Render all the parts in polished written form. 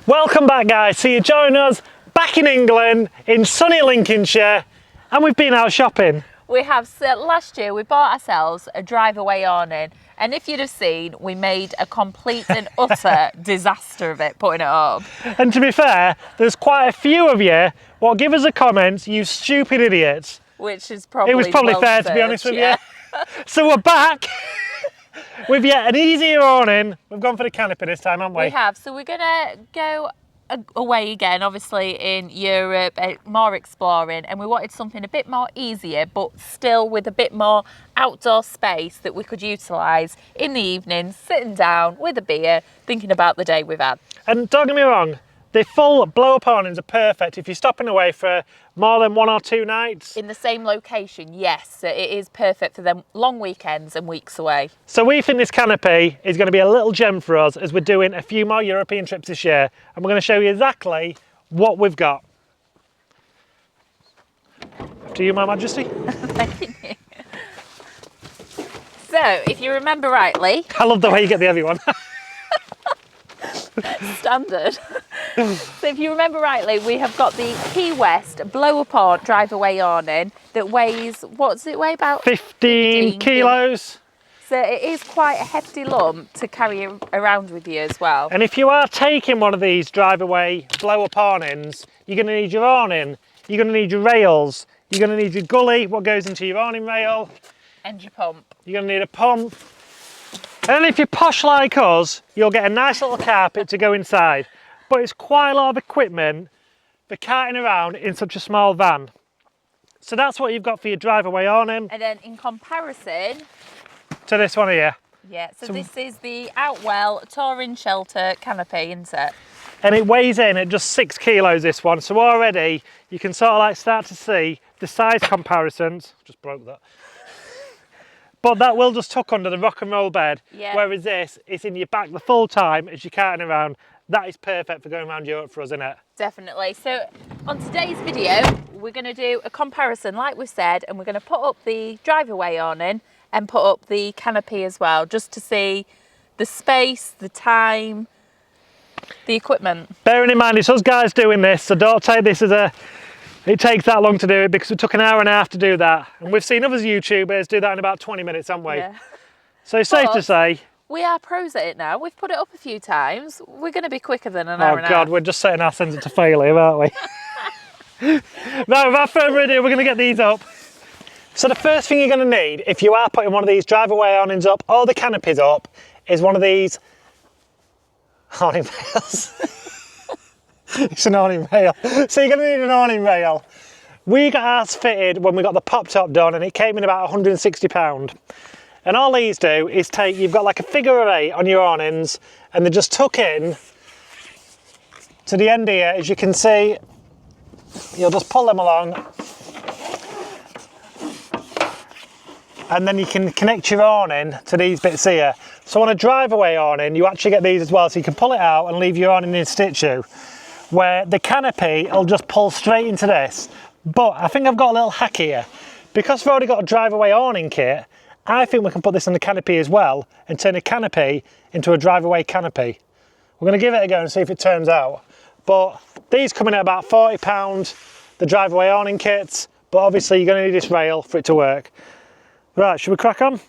Welcome back, guys. So you join us back in England, in sunny Lincolnshire, and we've been out shopping. We have. So last year we bought ourselves a Drive Away Awning, and if you'd have seen, we made a complete and utter disaster of it putting it up. And to be fair, there's quite a few of you what give us a comment, you stupid idiots. Which is probably It was probably well fair, to be honest with yeah. you. So we're back with yet an easier awning. We've gone for the Canopy this time, haven't we? We have. So we're gonna go away again, obviously in Europe, more exploring, and we wanted something a bit more easier, but still with a bit more outdoor space that we could utilise in the evening, sitting down with a beer, thinking about the day we've had. And don't get me wrong, the full blow-up awnings are perfect if you're stopping away for more than 1 or 2 nights. In the same location, yes, it is perfect for them long weekends and weeks away. So we think this Canopy is going to be a little gem for us as we're doing a few more European trips this year, and we're going to show you exactly what we've got. After you, My Majesty. Thank you. So, if you remember rightly... I love the way you get the heavy one. Standard. So if you remember rightly, we have got the Key West blow-up Drive Away Awning that weighs, what does it weigh, about 15 kilos. So it is quite a hefty lump to carry around with you as well. And if you are taking one of these Drive Away blow-up awnings, you're going to need your awning, you're going to need your rails, you're going to need your gully, what goes into your awning rail. And your pump. You're going to need a pump. And if you're posh like us, you'll get a nice little carpet to go inside. But it's quite a lot of equipment for carting around in such a small van. So that's what you've got for your Drive Away awning. And then in comparison... to this one here. Yeah, so this is the Outwell Touring Shelter Canopy, isn't it? And it weighs in at just 6 kilos, this one. So already you can sort of like start to see the size comparisons. Just broke that. But that will just tuck under the rock and roll bed, yeah. Whereas this is in your back the full time as you're carting around. That is perfect for going around Europe for us, isn't it? Definitely. So on today's video, we're going to do a comparison, like we said, and we're going to put up the Drive Away awning and put up the Canopy as well, just to see the space, the time, the equipment. Bearing in mind, it's us guys doing this, so don't take this as a... it takes that long to do it, because it took an hour and a half to do that. And we've seen other YouTubers do that in about 20 minutes, haven't we? Yeah. So it's safe to say... we are pros at it now. We've put it up a few times. We're going to be quicker than an hour and a half. Oh God, we're just setting ourselves up to fail here, aren't we? Now, without further ado, we're going to get these up. So the first thing you're going to need, if you are putting one of these Drive Away awnings up, or the canopies up, is one of these awning rails. It's an awning rail. So you're going to need an awning rail. We got ours fitted when we got the pop top done, and it came in about £160. And all these do is take, you've got like a figure of 8 on your awnings, and they just tuck in to the end here. As you can see, you'll just pull them along, and then you can connect your awning to these bits here. So on a Drive Away awning, you actually get these as well, so you can pull it out and leave your awning in situ, where the Canopy will just pull straight into this. But I think I've got a little hack here. Because we've already got a Drive Away awning kit, I think we can put this on the Canopy as well and turn a Canopy into a Drive Away Canopy. We're going to give it a go and see if it turns out. But these come in at about £40, the Drive Away awning kits, but obviously you're going to need this rail for it to work. Right, should we crack on?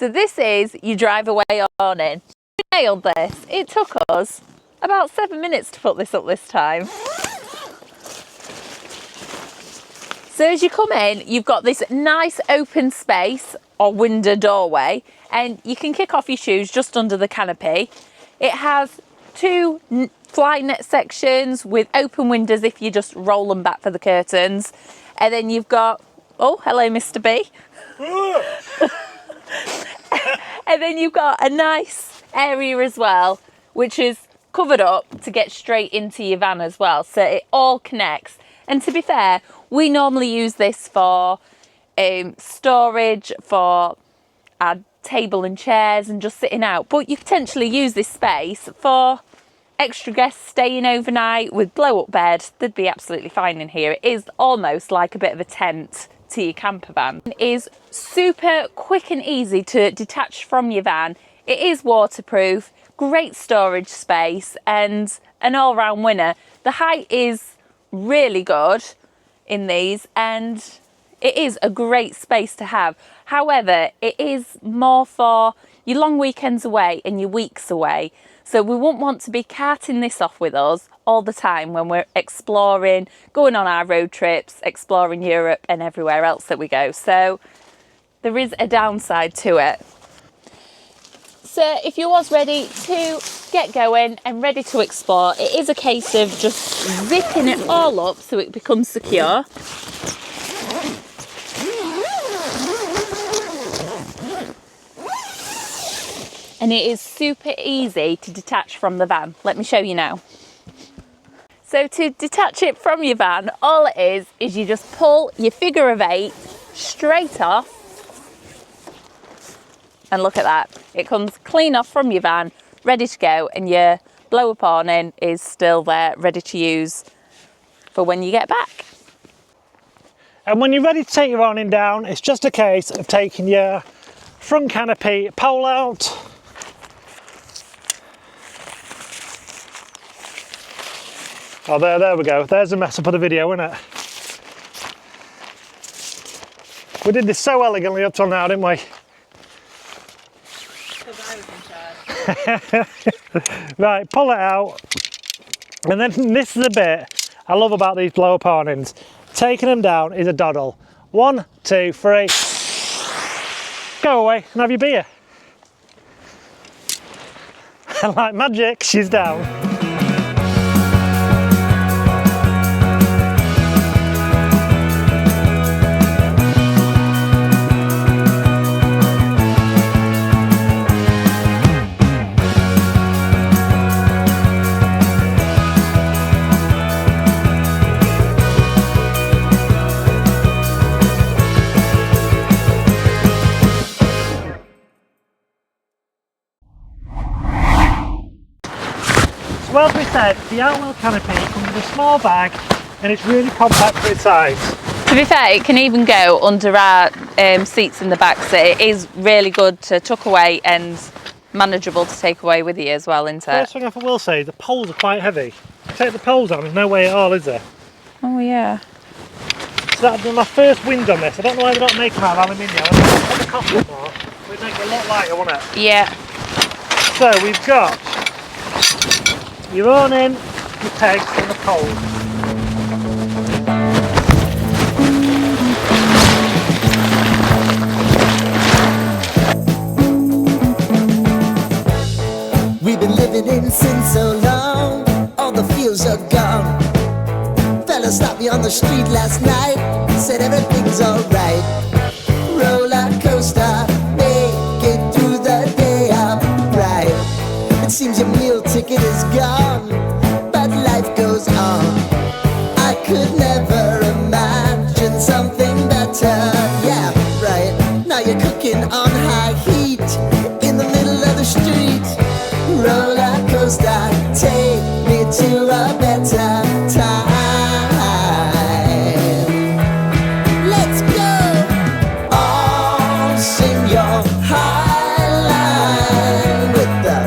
So this is your Drive Away Awning. We nailed this. It took us about 7 minutes to put this up this time. So as you come in, you've got this nice open space or window doorway, and you can kick off your shoes just under the canopy. It has 2 fly net sections with open windows if you just roll them back for the curtains. And then you've got, oh, hello, Mr. B. And then you've got a nice area as well, which is covered up to get straight into your van as well. So it all connects. And to be fair, we normally use this for storage, for our table and chairs and just sitting out. But you potentially use this space for extra guests staying overnight with blow-up bed. They'd be absolutely fine in here. It is almost like a bit of a tent to your camper van. It is super quick and easy to detach from your van. It is waterproof, great storage space, and an all-round winner. The height is really good in these, and it is a great space to have. However, it is more for your long weekends away and your weeks away. So we wouldn't want to be carting this off with us all the time when we're exploring, going on our road trips, exploring Europe and everywhere else that we go. So there is a downside to it. So if you was ready to get going and ready to explore, it is a case of just zipping it all up so it becomes secure. And it is super easy to detach from the van. Let me show you now. So to detach it from your van, all it is you just pull your figure of 8 straight off. And look at that. It comes clean off from your van, ready to go, and your blow-up awning is still there, ready to use for when you get back. And when you're ready to take your awning down, it's just a case of taking your front canopy pole out. Oh, there we go. There's a mess up of the video, isn't it? We did this so elegantly up till now, didn't we? Right, pull it out. And then this is the bit I love about these blow-up awnings. Taking them down is a doddle. 1, 2, 3. Go away and have your beer. And like magic, she's down. Well, as we said, the Outwell Canopy comes with a small bag and it's really compact for its size. To be fair, it can even go under our seats in the back, so it is really good to tuck away and manageable to take away with you as well, isn't it? First thing I will say, the poles are quite heavy. Take the poles on, there's no way at all, is there? Oh yeah. So that'd be my first wind on this. I don't know why they're not making out of aluminium. I think the cost more, we'd make it a lot lighter, wouldn't it? Yeah. So we've got your awning, your pegs and the poles. We've been living in sin so long, all the feels are gone. Fella stopped me on the street last night, said everything's alright. Roller coaster, make it through the day, I'm right. It seems your meal ticket is gone, but life goes on. I could never imagine something better. Yeah, right. Now you're cooking on high heat in the middle of the street. Roller coaster, take me to a better time. Let's go. All sing your high line with the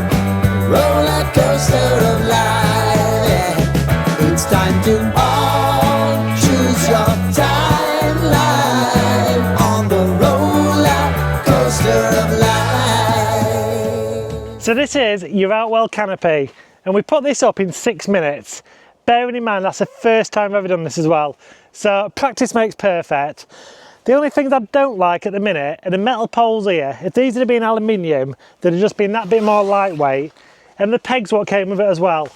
roller coaster of life. Yeah. It's time to all choose your timeline on the roller coaster of life. this is your Outwell Canopy, and we put this up in 6 minutes. Bearing in mind that's the first time I've ever done this as well. So practice makes perfect. The only things I don't like at the minute are the metal poles here. If these had been aluminium, they'd have just been that bit more lightweight, and the pegs what came with it as well.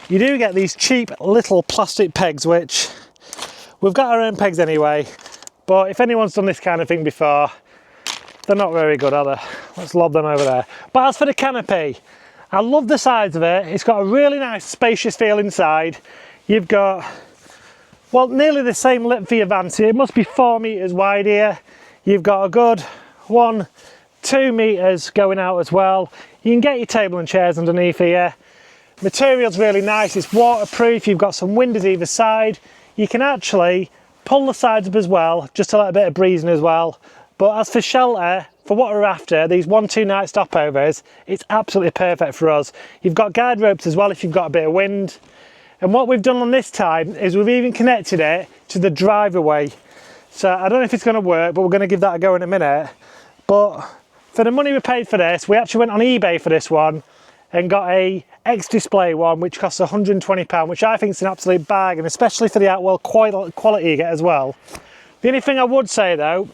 You do get these cheap little plastic pegs, which we've got our own pegs anyway, but if anyone's done this kind of thing before, they're not very good, are they? Let's lob them over there. But as for the canopy, I love the size of it. It's got a really nice spacious feel inside. You've got, well, nearly the same length for your van, so it must be 4 metres wide here. You've got a good 1-2 metres going out as well. You can get your table and chairs underneath here. Material's really nice, it's waterproof, you've got some windows either side. You can actually pull the sides up as well, just to let a bit of breeze in as well. But as for shelter, for what we're after, these 1-2 night stopovers, it's absolutely perfect for us. You've got guide ropes as well if you've got a bit of wind. And what we've done on this time is we've even connected it to the Drive Away. So I don't know if it's going to work, but we're going to give that a go in a minute. But for the money we paid for this, we actually went on eBay for this one and got a X-Display one, which costs £120, which I think is an absolute bargain, especially for the Outwell quality you get as well. The only thing I would say though,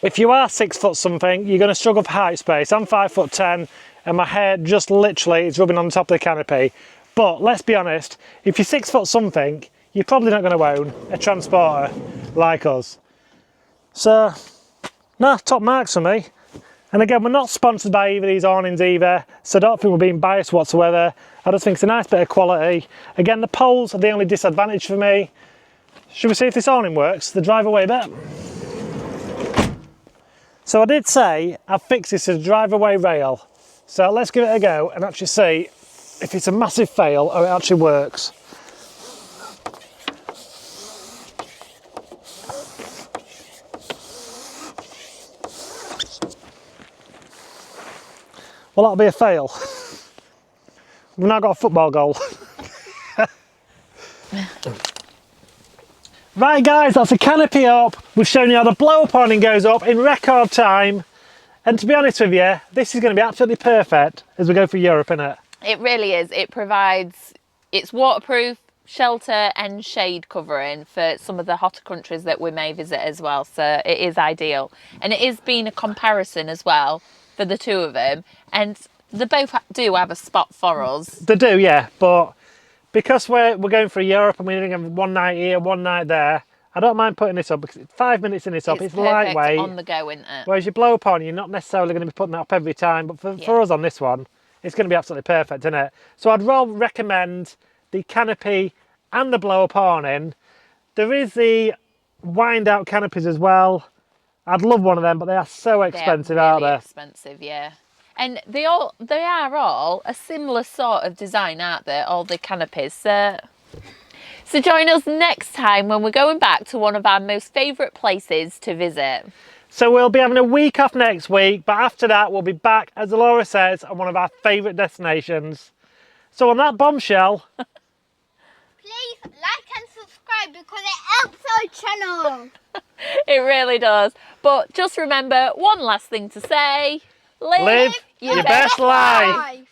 if you are 6 foot something, you're going to struggle for height space. I'm 5'10", and my head just literally is rubbing on the top of the canopy. But let's be honest, if you're 6 foot something, you're probably not going to own a transporter like us. So, no, top marks for me. And again, we're not sponsored by either of these awnings either, so I don't think we're being biased whatsoever. I just think it's a nice bit of quality. Again, the poles are the only disadvantage for me. Should we see if this awning works, the Drive Away bit? So I did say I've fixed this as a Drive Away rail. So let's give it a go and actually see if it's a massive fail or it actually works. Well, that'll be a fail. We've now got a football goal. Right guys, that's a canopy up. We've shown you how the blow-up awning goes up in record time. And to be honest with you, this is going to be absolutely perfect as we go through Europe, innit? It really is. It provides, it's waterproof, shelter and shade covering for some of the hotter countries that we may visit as well. So it is ideal. And it is being a comparison as well for the two of them, and they both do have a spot for us. They do, yeah, but because we're going for Europe and we're doing 1 night here, 1 night there, I don't mind putting this up because 5 minutes in this up, it's lightweight. On the go, isn't it? Whereas you blow up on, you're not necessarily going to be putting that up every time, but for us on this one, it's going to be absolutely perfect, isn't it? So I'd rather recommend the canopy and the blow up awning. There is the wind out canopies as well. I'd love one of them, but they are so expensive, aren't they? Really expensive, yeah. And they are all a similar sort of design, aren't they? All the canopies. So join us next time when we're going back to one of our most favourite places to visit. So we'll be having a week off next week, but after that we'll be back, as Laura says, on one of our favourite destinations. So on that bombshell, please like and subscribe because it helps our channel. It really does. But just remember one last thing to say. Live your best life.